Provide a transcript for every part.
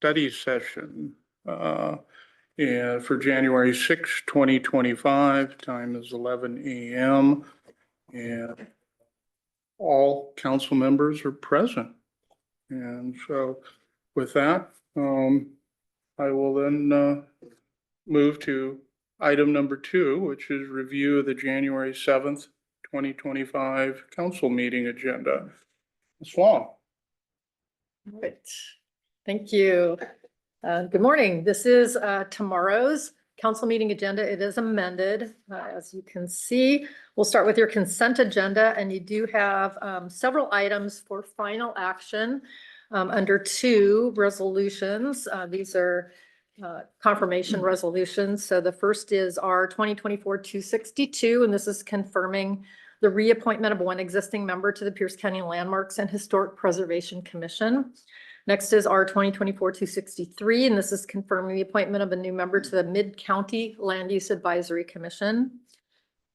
study session and for January 6, 2025. Time is 11 a.m. and all council members are present. And so with that, I will then move to item number 2, which is review of the January 7th, 2025 council meeting agenda. Ms. Long. All right. Thank you. Good morning. This is tomorrow's council meeting agenda. It is amended. As you can see, we'll start with your consent agenda, and you do have several items for final action under 2 resolutions. These are confirmation resolutions. So the first is our 2024-262, and this is confirming the reappointment of 1 existing member to the Pierce County Landmarks and Historic Preservation Commission. Next is our 2024-263, and this is confirming the appointment of a new member to the Mid-County Land Use Advisory Commission.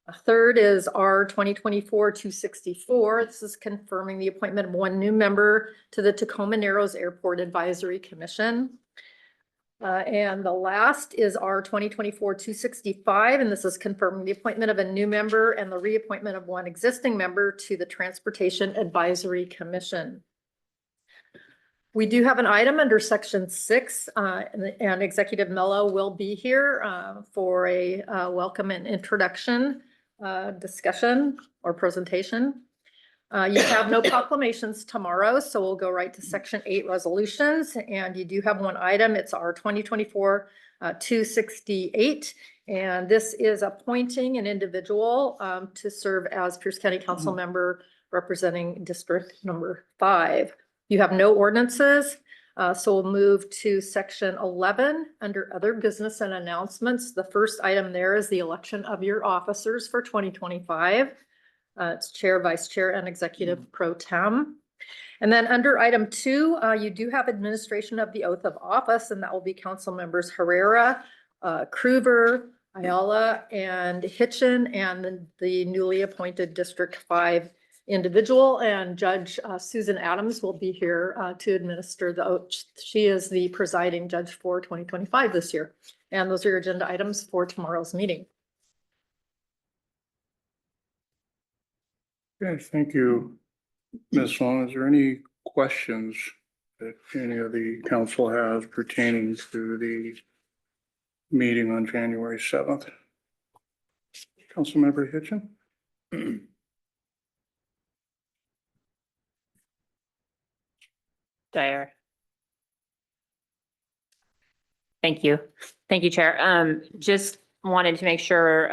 A third is our 2024-264. This is confirming the appointment of 1 new member to the Tacoma Narrows Airport Advisory Commission. And the last is our 2024-265, and this is confirming the appointment of a new member and the reappointment of 1 existing member to the Transportation Advisory Commission. We do have an item under section 6, and Executive Mello will be here for a welcome and introduction discussion or presentation. You have no proclamations tomorrow, so we'll go right to section 8 resolutions, and you do have 1 item. It's our 2024-268, and this is appointing an individual to serve as Pierce County Council member representing District Number 5. You have no ordinances, so we'll move to section 11 under other business and announcements. The first item there is the election of your officers for 2025. It's chair, vice chair, and executive pro tem. And then under item 2, you do have administration of the oath of office, and that will be council members Herrera, Krueger, Ayala, and Hitchen, and the newly appointed District 5 individual, and Judge Susan Adams will be here to administer the oath. She is the presiding judge for 2025 this year. And those are your agenda items for tomorrow's meeting. Okay, thank you, Ms. Long. Is there any questions that any of the council has pertaining to the meeting on January 7th? Councilmember Hitchen? Dyer. Thank you. Thank you, Chair. Just wanted to make sure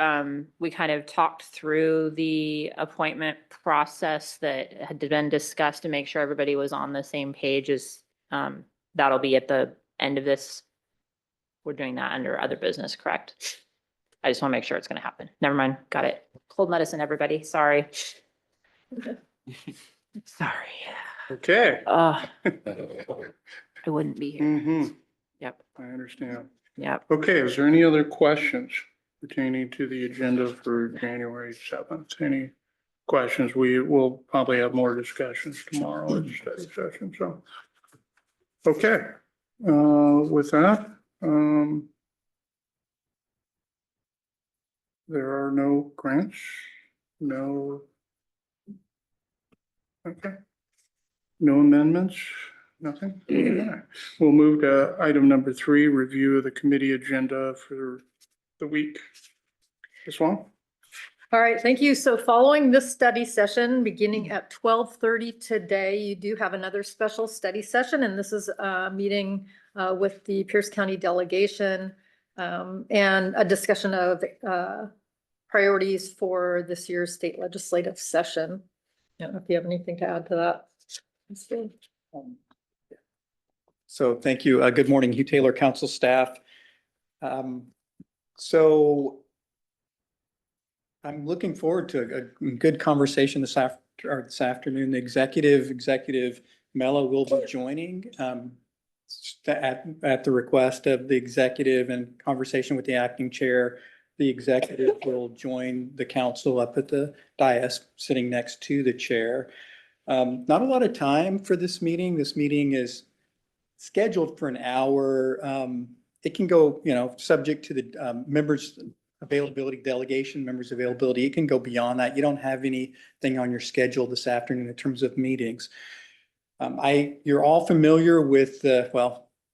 we kind of talked through the appointment process that had been discussed to make sure everybody was on the same page. As that'll be at the end of this. We're doing that under other business, correct? I just want to make sure it's going to happen. Never mind. Got it. Cold medicine, everybody. Sorry. Sorry. Okay. I wouldn't be here. Yep. I understand. Yep. Okay, is there any other questions pertaining to the agenda for January 7th? Any questions? We will probably have more discussions tomorrow at the study session. So, okay, with that, there are no grants, no, okay, no amendments. Nothing? Okay. We'll move to item number 3, review of the committee agenda for the week. Ms. Wong? All right, thank you. So following this study session, beginning at 12:30 today, you do have another special study session, and this is a meeting with the Pierce County delegation and a discussion of priorities for this year's state legislative session. I don't know if you have anything to add to that. That's good. So thank you. Good morning, Hugh Taylor, council staff. So I'm looking forward to a good conversation this afternoon. The executive Mello will be joining at the request of the executive and conversation with the acting chair. The executive will join the council up at the dais sitting next to the chair. Not a lot of time for this meeting. This meeting is scheduled for an hour. It can go, subject to the members' availability, delegation members' availability. It can go beyond that. You don't have anything on your schedule this afternoon in terms of meetings. You're all familiar with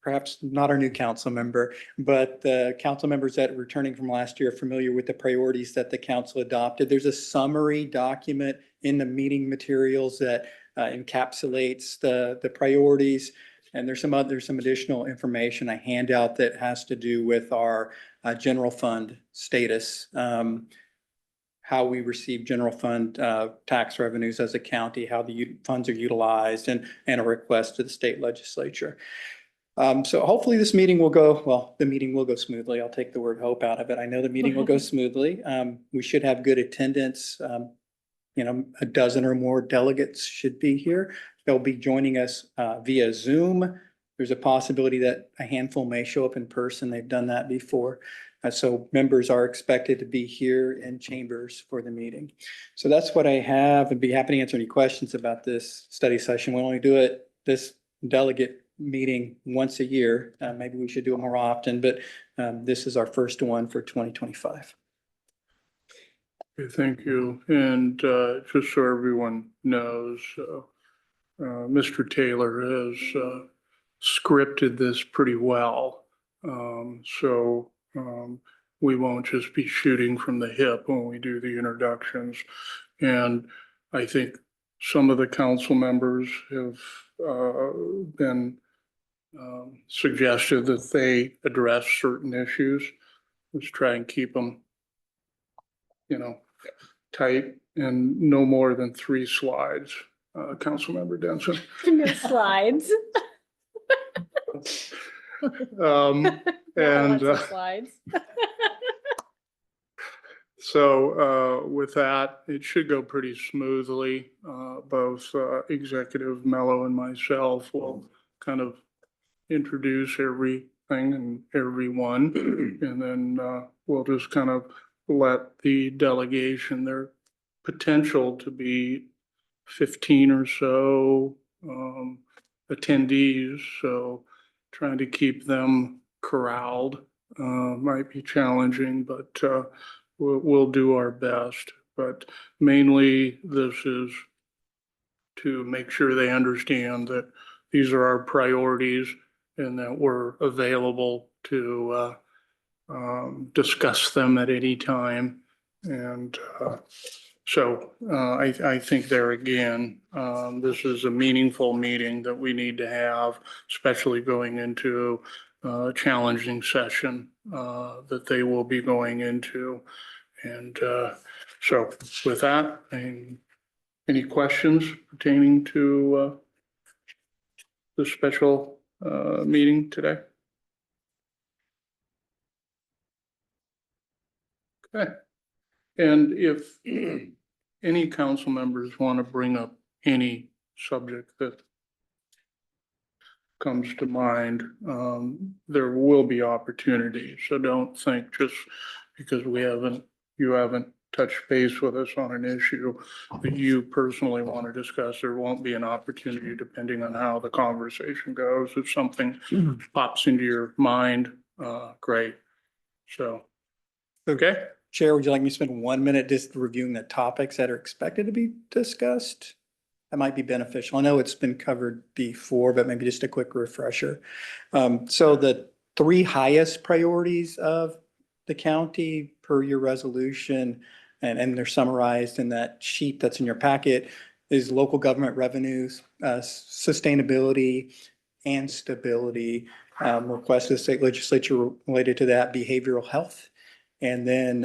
perhaps not our new council member, but the council members that are returning from last year are familiar with the priorities that the council adopted. There's a summary document in the meeting materials that encapsulates the priorities. And there's some additional information, a handout that has to do with our general fund status, how we receive general fund tax revenues as a county, how the funds are utilized, and a request to the state legislature. So hopefully this meeting will go, the meeting will go smoothly. I'll take the word hope out of it. I know the meeting will go smoothly. We should have good attendance. A dozen or more delegates should be here. They'll be joining us via Zoom. There's a possibility that a handful may show up in person. They've done that before. So members are expected to be here in chambers for the meeting. So that's what I have. I'd be happy to answer any questions about this study session. We only do this delegate meeting once a year. Maybe we should do it more often, but this is our first one for 2025. Okay, thank you. And just so everyone knows, Mr. Taylor has scripted this pretty well. So we won't just be shooting from the hip when we do the introductions. And I think some of the council members have been suggested that they address certain issues. Let's try and keep them, tight and no more than 3 slides. Councilmember Denson. No slides. And Slides. so with that, it should go pretty smoothly. Both Executive Mello and myself will kind of introduce everything and everyone, and then we'll just kind of let the delegation, their potential to be 15 or so attendees. So trying to keep them corralled might be challenging, but we'll do our best. But mainly this is to make sure they understand that these are our priorities and that we're available to discuss them at any time. And so I think there again, this is a meaningful meeting that we need to have, especially going into a challenging session that they will be going into. And so with that, any questions pertaining to the special meeting today? Okay. And if any council members want to bring up any subject that comes to mind, there will be opportunity. So don't think just because you haven't touched base with us on an issue that you personally want to discuss. There won't be an opportunity depending on how the conversation goes. If something pops into your mind, great. So, okay. Chair, would you like me to spend 1 minute just reviewing the topics that are expected to be discussed? That might be beneficial. I know it's been covered before, but maybe just a quick refresher. So the 3 highest priorities of the county per your resolution, and they're summarized in that sheet that's in your packet, is local government revenues, sustainability, and stability. Request of the state legislature related to that, behavioral health. And then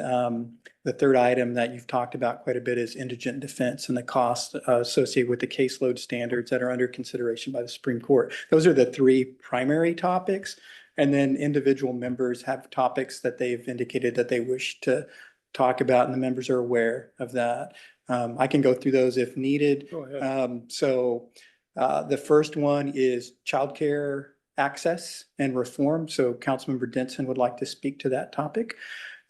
the third item that you've talked about quite a bit is indigent defense and the costs associated with the caseload standards that are under consideration by the Supreme Court. Those are the 3 primary topics. And then individual members have topics that they've indicated that they wish to talk about, and the members are aware of that. I can go through those if needed. Go ahead. So the first one is childcare access and reform. So Councilmember Denson would like to speak to that topic.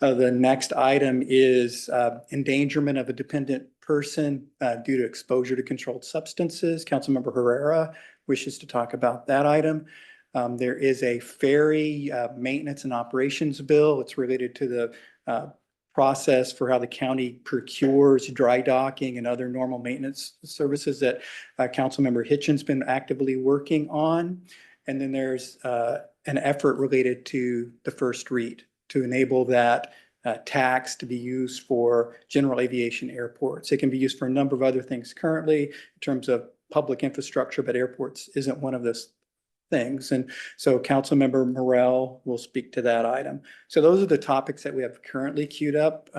The next item is endangerment of a dependent person due to exposure to controlled substances. Councilmember Herrera wishes to talk about that item. There is a ferry maintenance and operations bill. It's related to the process for how the county procures dry docking and other normal maintenance services that Councilmember Hitchin's been actively working on. And then there's an effort related to the first REIT to enable that tax to be used for general aviation airports. It can be used for a number of other things currently in terms of public infrastructure, but airports isn't one of those things. And so Councilmember Morrell will speak to that item. So those are the topics that we have currently queued up.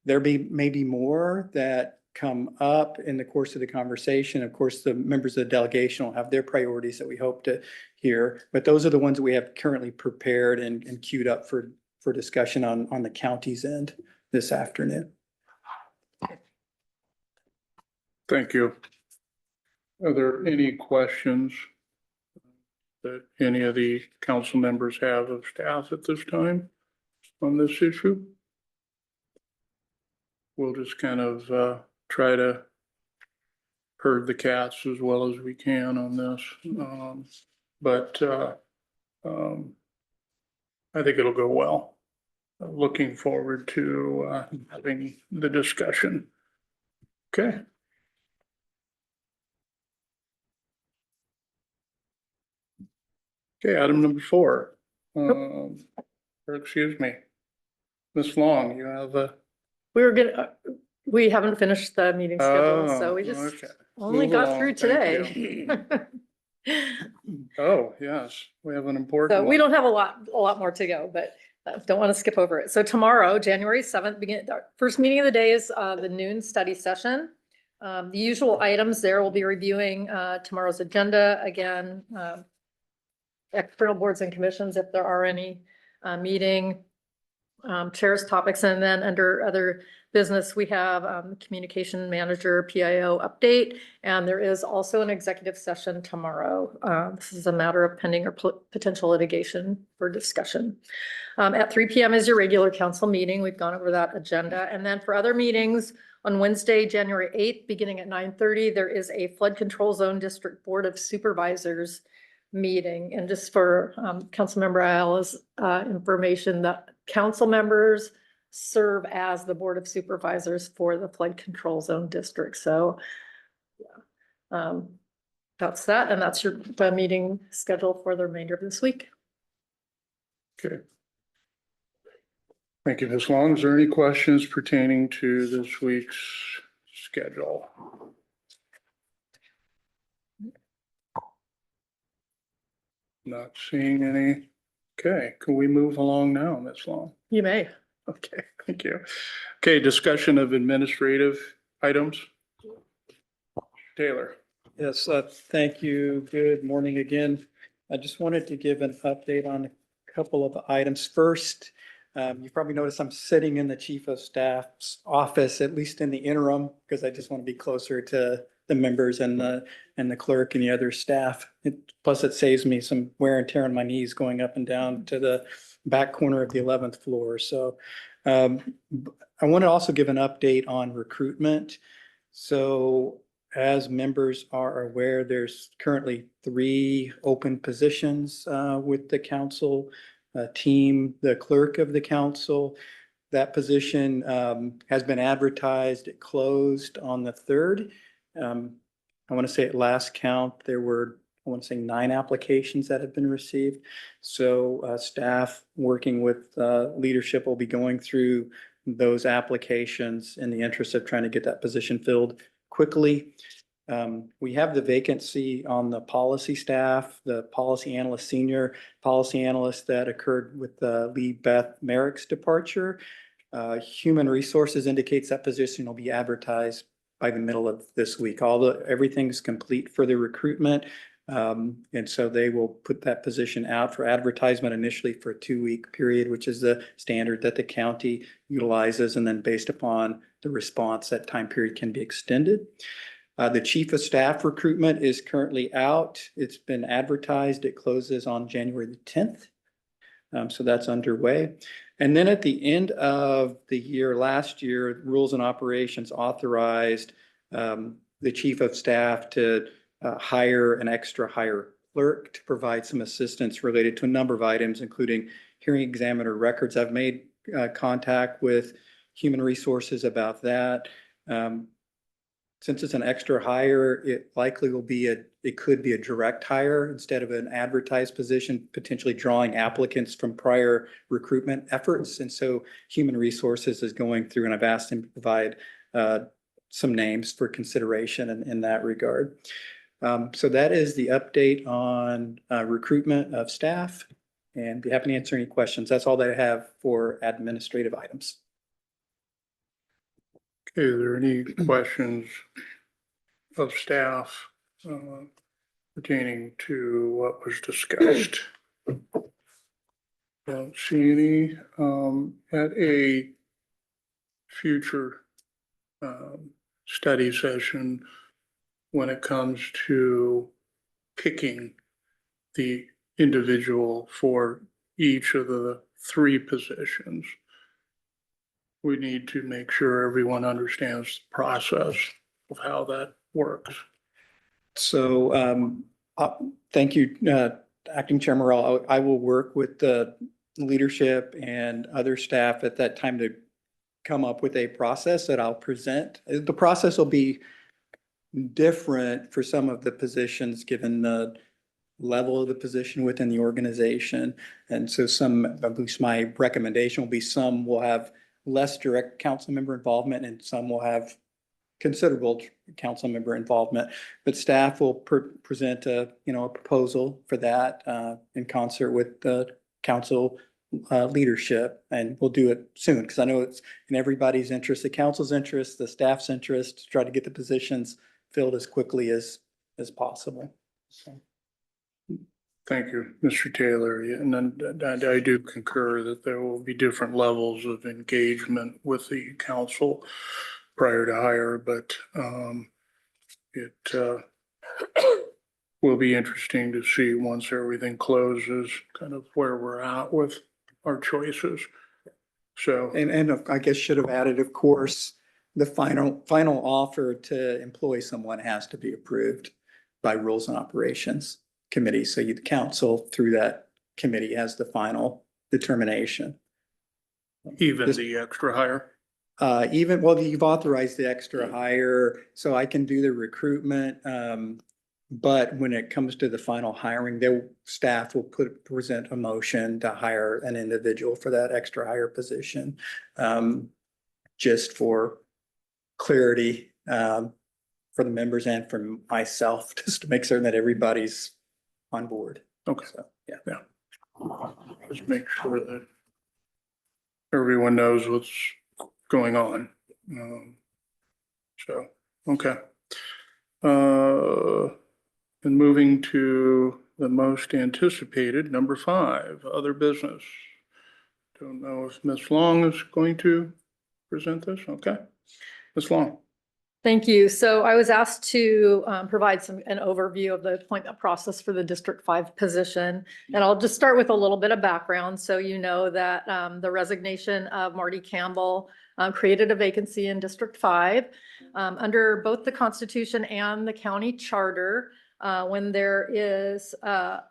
There may be more that come up in the course of the conversation. Of course, the members of the delegation will have their priorities that we hope to hear, but those are the ones that we have currently prepared and queued up for discussion on the county's end this afternoon. Thank you. Are there any questions that any of the council members have of staff at this time on this issue? We'll just kind of try to herd the cats as well as we can on this. But I think it'll go well. Looking forward to having the discussion. Okay. Okay, item number 4. Or excuse me. Ms. Long, you have a. We haven't finished the meeting schedule, so we just Okay. only Move got along. through Thank today. Oh, yes, we have an important So one. we don't have a lot more to go, but don't want to skip over it. So tomorrow, January 7th, our first meeting of the day is the noon study session. The usual items there, we'll be reviewing tomorrow's agenda again, external boards and commissions, if there are any, meeting, chair's topics, and then under other business, we have communication manager, PIO update, and there is also an executive session tomorrow. This is a matter of pending or potential litigation for discussion. At 3 p.m. is your regular council meeting. We've gone over that agenda. And then for other meetings, on Wednesday, January 8th, beginning at 9:30, there is a Flood Control Zone District Board of Supervisors meeting. And just for Councilmember Ayala's information, that council members serve as the Board of Supervisors for the Flood Control Zone District. So yeah, that's that. And that's the meeting schedule for the remainder of this week. Okay. Thank you, Ms. Long. Is there any questions pertaining to this week's schedule? Not seeing any. Okay, can we move along now, Ms. Long? You may. Okay, thank you. Okay, discussion of administrative items. Taylor. Yes, thank you. Good morning again. I just wanted to give an update on a couple of items. First, you probably noticed I'm sitting in the Chief of Staff's office, at least in the interim, because I just want to be closer to the members and the clerk and the other staff. Plus, it saves me some wear and tear on my knees going up and down to the back corner of the 11th floor. So I want to also give an update on recruitment. So as members are aware, there's currently 3 open positions with the council team, the clerk of the council. That position has been advertised. It closed on the 3rd. I want to say at last count, there were, I want to say 9 applications that have been received. So staff working with leadership will be going through those applications in the interest of trying to get that position filled quickly. We have the vacancy on the policy staff, the policy analyst, senior policy analyst that occurred with Lee Beth Merrick's departure. Human resources indicates that position will be advertised by the middle of this week. Everything's complete for the recruitment. And so they will put that position out for advertisement initially for a 2-week period, which is the standard that the county utilizes. And then based upon the response, that time period can be extended. The chief of staff recruitment is currently out. It's been advertised. It closes on January the 10th. So that's underway. And then at the end of the year, last year, Rules and Operations authorized the chief of staff to hire an extra hire clerk to provide some assistance related to a number of items, including hearing examiner records. I've made contact with Human Resources about that. Since it's an extra hire, it likely will be it could be a direct hire instead of an advertised position, potentially drawing applicants from prior recruitment efforts. And so Human Resources is going through, and I've asked them to provide some names for consideration in that regard. So that is the update on recruitment of staff, and be happy to answer any questions. That's all that I have for administrative items. Okay, are there any questions of staff pertaining to what was discussed? Don't see any. At a future study session, when it comes to picking the individual for each of the 3 positions, we need to make sure everyone understands the process of how that works. So thank you, Acting Chair Morrell. I will work with the leadership and other staff at that time to come up with a process that I'll present. The process will be different for some of the positions given the level of the position within the organization. And so at least my recommendation will be some will have less direct council member involvement and some will have considerable council member involvement, but staff will present a proposal for that in concert with the council leadership, and we'll do it soon because I know it's in everybody's interest, the council's interest, the staff's interest, to try to get the positions filled as quickly as possible. So. Thank you, Mr. Taylor. Yeah, and then I do concur that there will be different levels of engagement with the council prior to hire, but it will be interesting to see once everything closes, kind of where we're at with our choices. So, And I guess should have added, of course, the final offer to employ someone has to be approved by Rules and Operations Committee. So the council through that committee has the final determination. even the extra hire. Well, you've authorized the extra hire, so I can do the recruitment. But when it comes to the final hiring, their staff will present a motion to hire an individual for that extra hire position. Just for clarity, for the members and for myself, just to make certain that everybody's on board. Okay. So, yeah. Just make sure that everyone knows what's going on. So, okay. And moving to the most anticipated, number 5, other business. Don't know if Ms. Long is going to present this. Okay. Ms. Long. Thank you. So I was asked to provide an overview of the appointment process for the District 5 position. And I'll just start with a little bit of background. So you know that the resignation of Marty Campbell created a vacancy in District 5. Under both the Constitution and the county charter, when there is a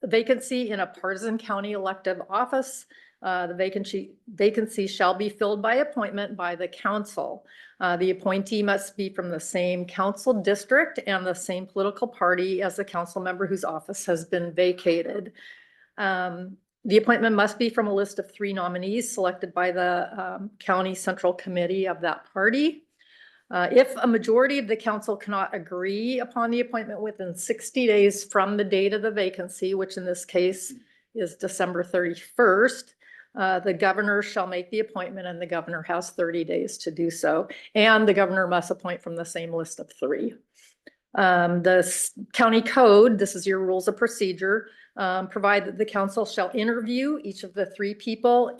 vacancy in a partisan county elective office, the vacancy shall be filled by appointment by the council. The appointee must be from the same council district and the same political party as the council member whose office has been vacated. The appointment must be from a list of 3 nominees selected by the county central committee of that party. If a majority of the council cannot agree upon the appointment within 60 days from the date of the vacancy, which in this case is December 31st, the governor shall make the appointment and the governor has 30 days to do so. And the governor must appoint from the same list of 3. The county code, this is your rules of procedure, provide that the council shall interview each of the 3 people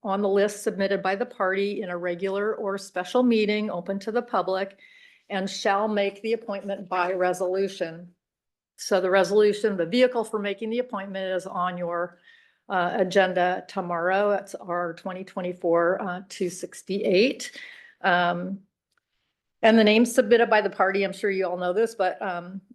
on the list submitted by the party in a regular or special meeting open to the public and shall make the appointment by resolution. So the resolution, the vehicle for making the appointment is on your agenda tomorrow. That's our 2024 268. And the names submitted by the party, I'm sure you all know this, but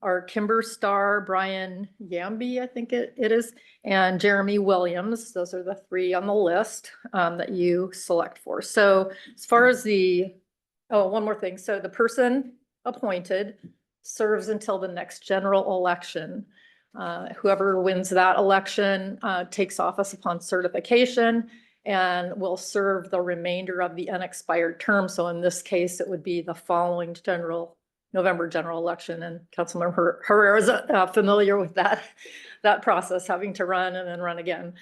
are Kimber Starr, Brian Yamby, I think it is, and Jeremy Williams. Those are the three on the list that you select for. So as far as one more thing. So the person appointed serves until the next general election. Whoever wins that election takes office upon certification and will serve the remainder of the unexpired term. So in this case, it would be the following November general election, and Councilmember Herrera is familiar with that process, having to run and then run again.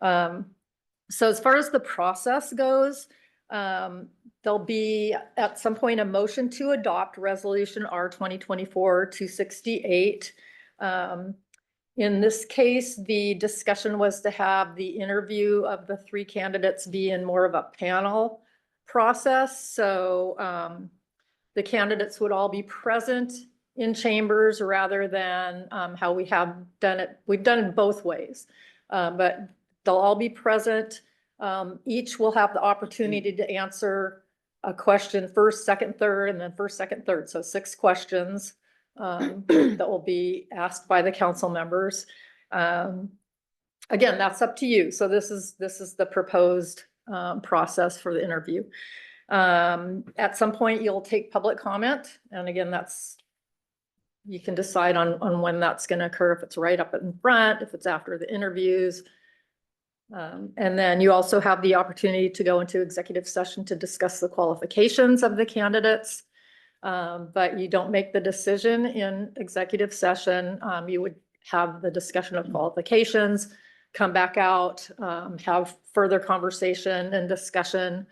So as far as the process goes, there'll be at some point a motion to adopt Resolution R 2024-268. In this case, the discussion was to have the interview of the three candidates be in more of a panel process. So the candidates would all be present in chambers rather than how we have done it. We've done it both ways, but they'll all be present. Each will have the opportunity to answer a question first, second, third, and then first, second, third. So 6 questions that will be asked by the council members. Again, that's up to you. So this is the proposed process for the interview. At some point, you'll take public comment. And again, you can decide on when that's going to occur, if it's right up in front, if it's after the interviews. And then you also have the opportunity to go into executive session to discuss the qualifications of the candidates. But you don't make the decision in executive session. You would have the discussion of qualifications, come back out, have further conversation and discussion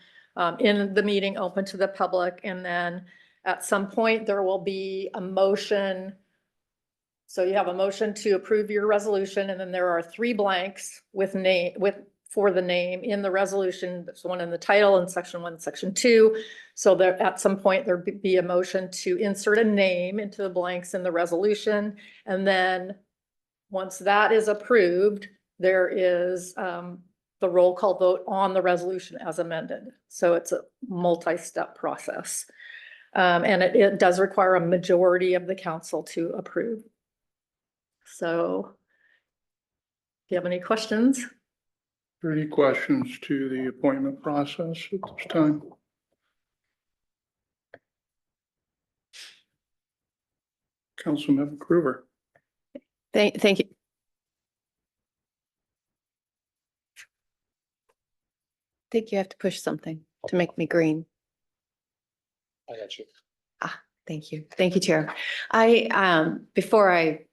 in the meeting open to the public. And then at some point there will be a motion. So you have a motion to approve your resolution, and then there are 3 blanks for the name in the resolution. There's one in the title in section 1, section 2. So there, at some point, there'd be a motion to insert a name into the blanks in the resolution. And then once that is approved, there is the roll call vote on the resolution as amended. So it's a multi-step process. And it does require a majority of the council to approve. So do you have any questions? Any questions to the appointment process at this time? Councilmember Krueger. Thank you. I think you have to push something to make me green. I got you. Thank you. Thank you, Chair. Before I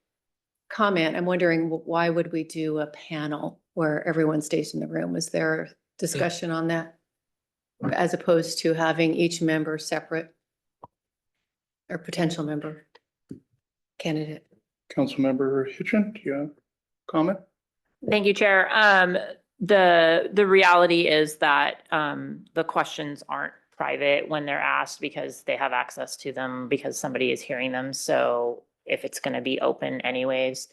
comment, I'm wondering why would we do a panel where everyone stays in the room? Is there discussion on that? As opposed to having each member separate or potential member candidate? Councilmember Hitchin, do you have a comment? Thank you, Chair. The reality is that the questions aren't private when they're asked because they have access to them because somebody is hearing them. So if it's going to be open anyways,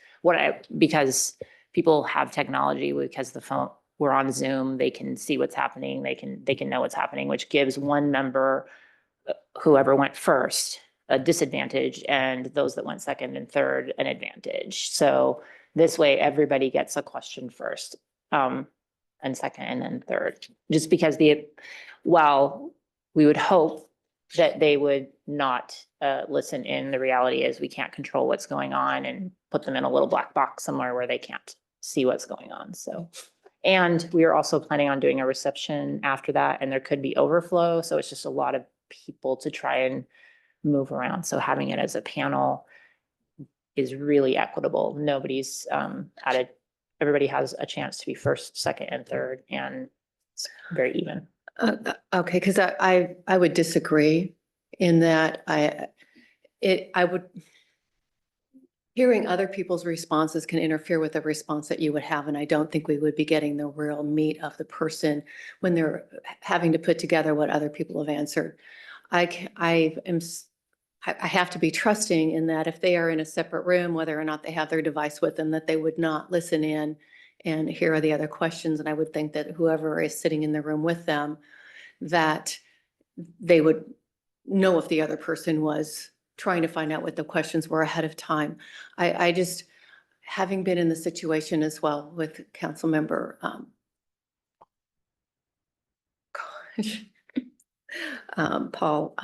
because people have technology, because the phone, we're on Zoom, they can see what's happening. They can know what's happening, which gives one member, whoever went first, a disadvantage, and those that went second and third, an advantage. So this way, everybody gets a question first, and second, and then third. Just because while we would hope that they would not listen in, the reality is we can't control what's going on and put them in a little black box somewhere where they can't see what's going on. So, and we are also planning on doing a reception after that, and there could be overflow. So it's just a lot of people to try and move around. So having it as a panel is really equitable. Nobody's everybody has a chance to be first, second, and third, and it's very even. Okay, because I would disagree in that I would, hearing other people's responses can interfere with the response that you would have, and I don't think we would be getting the real meat of the person when they're having to put together what other people have answered. I have to be trusting in that if they are in a separate room, whether or not they have their device with them, that they would not listen in and hear the other questions. And I would think that whoever is sitting in the room with them, that they would know if the other person was trying to find out what the questions were ahead of time. I just, having been in the situation as well with council member, Paul,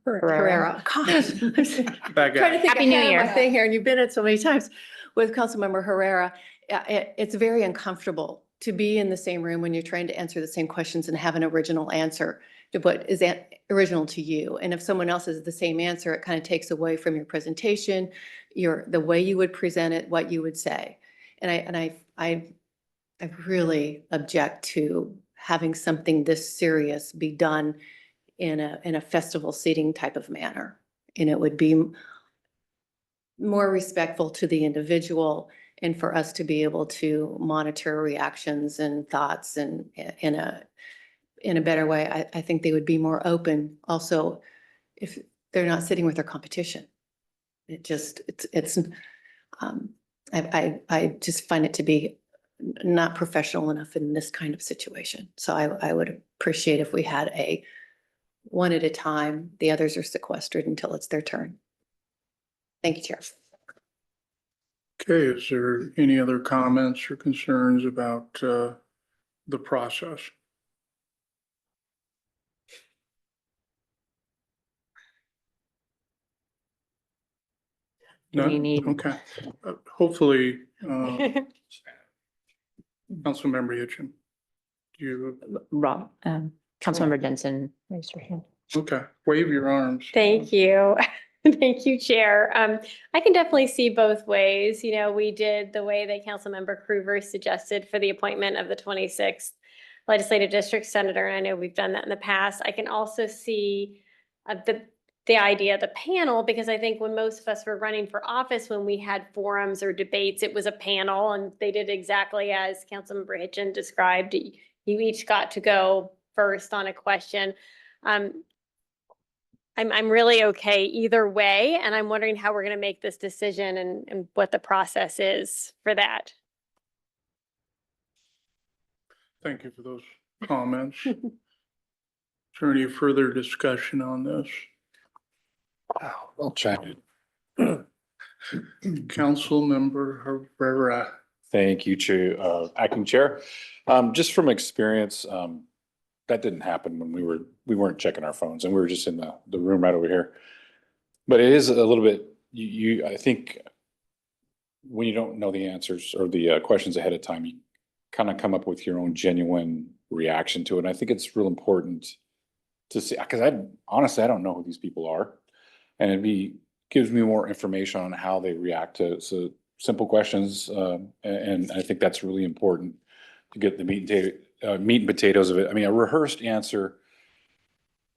Herrera. Gosh. That Trying guy. to think Happy New ahead of Year. my thing here, and you've been it so many times with Councilmember Herrera. It's very uncomfortable to be in the same room when you're trying to answer the same questions and have an original answer to what is original to you. And if someone else has the same answer, it kind of takes away from your presentation, the way you would present it, what you would say. And I really object to having something this serious be done in a festival seating type of manner. And it would be more respectful to the individual and for us to be able to monitor reactions and thoughts and in a better way. I think they would be more open also if they're not sitting with their competition. I just find it to be not professional enough in this kind of situation. So I would appreciate if we had a one at a time, the others are sequestered until it's their turn. Thank you, Chair. Okay, is there any other comments or concerns about the process? Do we None? need- Okay. Hopefully, Councilmember Hitchin. Do you, Rob, Councilmember Jensen, raise your hand. okay, wave your arms. Thank you. Thank you, Chair. I can definitely see both ways. You know, we did the way that Councilmember Krueger suggested for the appointment of the 26th Legislative District Senator, and I know we've done that in the past. I can also see the idea of the panel, because I think when most of us were running for office, when we had forums or debates, it was a panel, and they did exactly as Councilmember Hitchin described. You each got to go first on a question. I'm really okay either way, and I'm wondering how we're going to make this decision and what the process is for that. Thank you for those comments. Is there any further discussion on this? I'll check it. Councilmember Herrera. Thank you, Chair, Acting Chair. Just from experience, that didn't happen when we weren't checking our phones and we were just in the room right over here. But it is a little bit, I think when you don't know the answers or the questions ahead of time, you kind of come up with your own genuine reaction to it. And I think it's real important to see, because honestly, I don't know who these people are. And gives me more information on how they react to simple questions. And I think that's really important to get the meat and potatoes of it. I mean, a rehearsed answer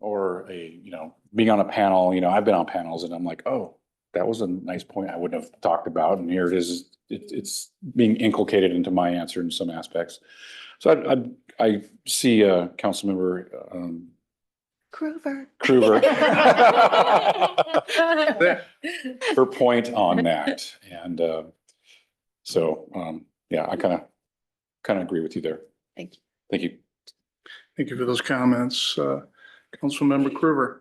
or being on a panel, I've been on panels and I'm like, oh, that was a nice point I wouldn't have talked about. And here it is, it's being inculcated into my answer in some aspects. So I see Councilmember Krueger. her point on that. And yeah, I kind of agree with you there. Thank you. Thank you. Thank you for those comments. Councilmember Krueger.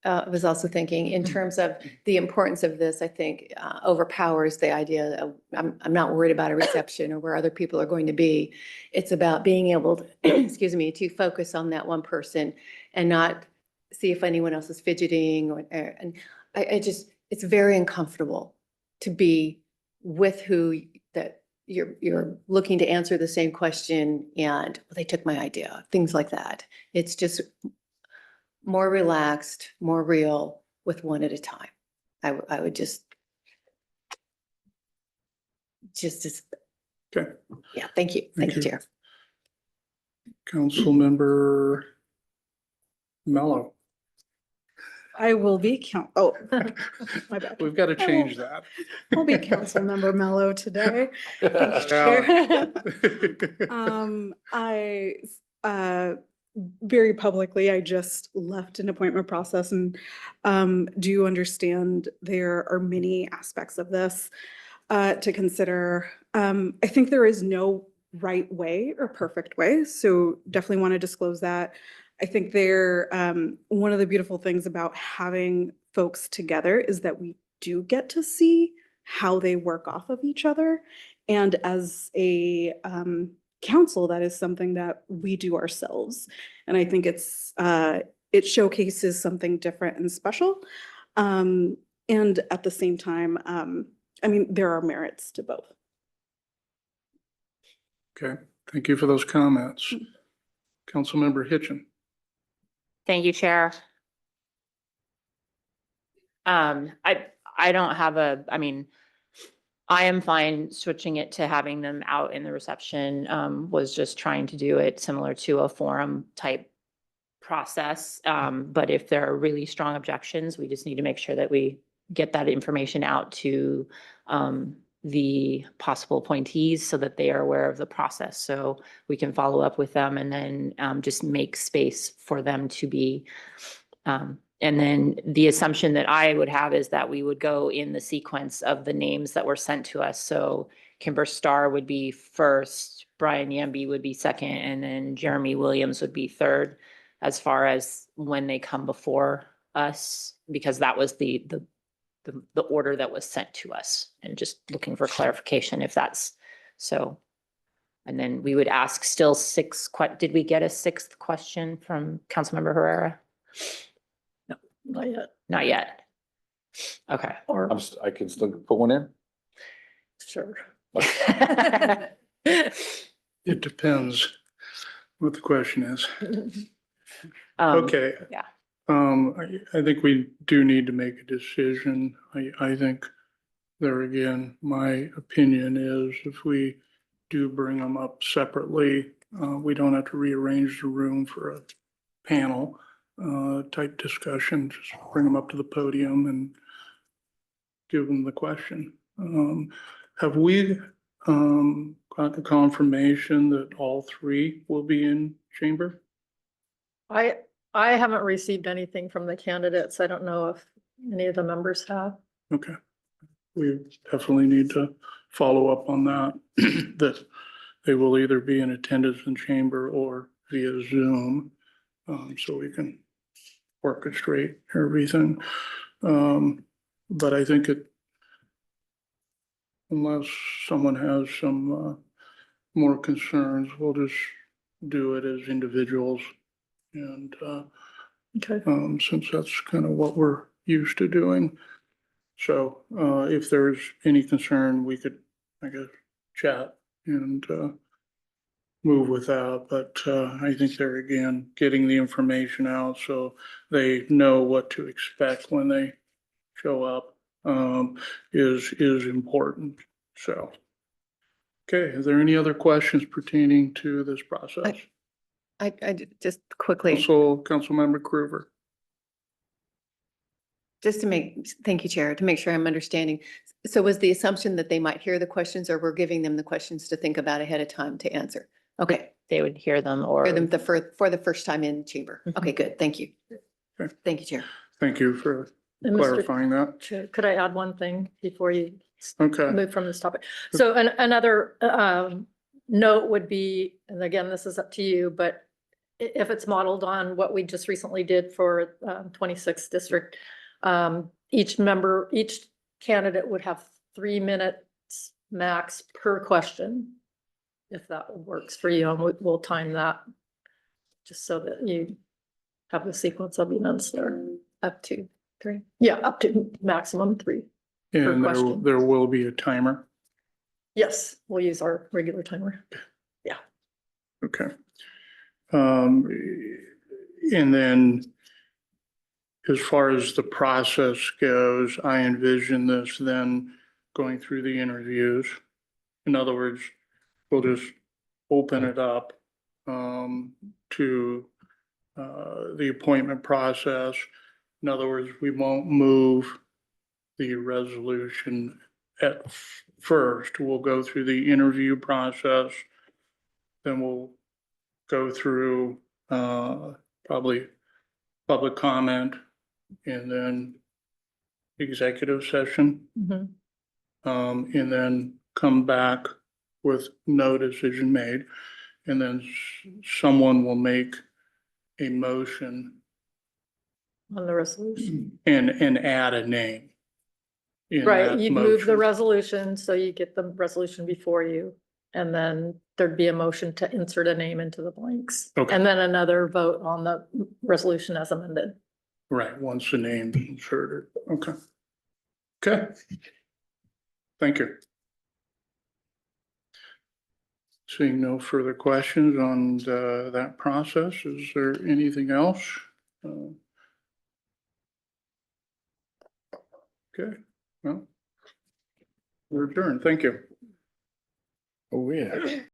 I was also thinking in terms of the importance of this, I think overpowers the idea of, I'm not worried about a reception or where other people are going to be. It's about being able to, excuse me, to focus on that one person and not see if anyone else is fidgeting and it's very uncomfortable to be with who that you're looking to answer the same question and well, they took my idea, things like that. It's just more relaxed, more real with one at a time. I would just Okay. yeah, thank you. Thank you, Chair. Councilmember Mello. I will be my bad. We've got to change that. I'll be Councilmember Mello today. I very publicly, I just left an appointment process and do understand there are many aspects of this to consider. I think there is no right way or perfect way, so definitely want to disclose that. I think one of the beautiful things about having folks together is that we do get to see how they work off of each other. And as a council, that is something that we do ourselves. And I think it showcases something different and special. And at the same time, I mean, there are merits to both. Okay, thank you for those comments. Councilmember Hitchin. Thank you, Chair. I don't have I mean, I am fine switching it to having them out in the reception. Was just trying to do it similar to a forum type process. But if there are really strong objections, we just need to make sure that we get that information out to the possible appointees so that they are aware of the process. So we can follow up with them and then just make space for them to be. And then the assumption that I would have is that we would go in the sequence of the names that were sent to us. So Kimber Starr would be first, Brian Yamby would be second, and then Jeremy Williams would be third as far as when they come before us, because that was the order that was sent to us, and just looking for clarification if that's so. And then we would ask still did we get a sixth question from Councilmember Herrera? Not yet. Not yet. Okay. Or, I can still put one in. sure. It depends what the question is. Okay. yeah. I think we do need to make a decision. I think there again, my opinion is if we do bring them up separately, we don't have to rearrange the room for a panel type discussion. Just bring them up to the podium and give them the question. Have we got the confirmation that all three will be in chamber? I haven't received anything from the candidates. I don't know if any of the members have. Okay. We definitely need to follow up on that, that they will either be in attendance in chamber or via Zoom, so we can orchestrate everything. But I think unless someone has some more concerns, we'll just do it as individuals. And Okay. since that's kind of what we're used to doing. So if there's any concern, we could, I guess, chat and move with that. But I think they're, again, getting the information out so they know what to expect when they show up is important. So, okay, is there any other questions pertaining to this process? Just quickly, Councilmember Krueger. just thank you, Chair, to make sure I'm understanding. So was the assumption that they might hear the questions, or we're giving them the questions to think about ahead of time to answer? Okay, They would hear them or. hear them for the first time in chamber. Okay, good. Thank you. Okay. Thank you, Chair. Thank you for And Mr. clarifying that. Chair, could I add one thing before you Okay. move from this topic? So another note would be, and again, this is up to you, but if it's modeled on what we just recently did for 26th district, each candidate would have 3 minutes max per question. If that works for you, and we'll time that just so that you have the sequence of events there. Up to 3. Yeah, up to maximum 3. And question. there will be a timer. Yes, we'll use our regular timer. Okay. And then as far as the process goes, I envision this then going through the interviews. In other words, we'll just open it up to the appointment process. In other words, we won't move the resolution at first. We'll go through the interview process. Then we'll go through probably public comment and then executive session. Mhm. And then come back with no decision made. And then someone will make a motion On the resolution. and add a name. in Right, that you'd move the motion. resolution, so you get the resolution before you. And then there'd be a motion to insert a name into the blanks. Okay. And then another vote on the resolution as amended. Right, once the name's inserted, okay. Okay. Thank you. Seeing no further questions on that process, is there anything else? Okay, well, we're adjourned, thank you. Oh, yeah.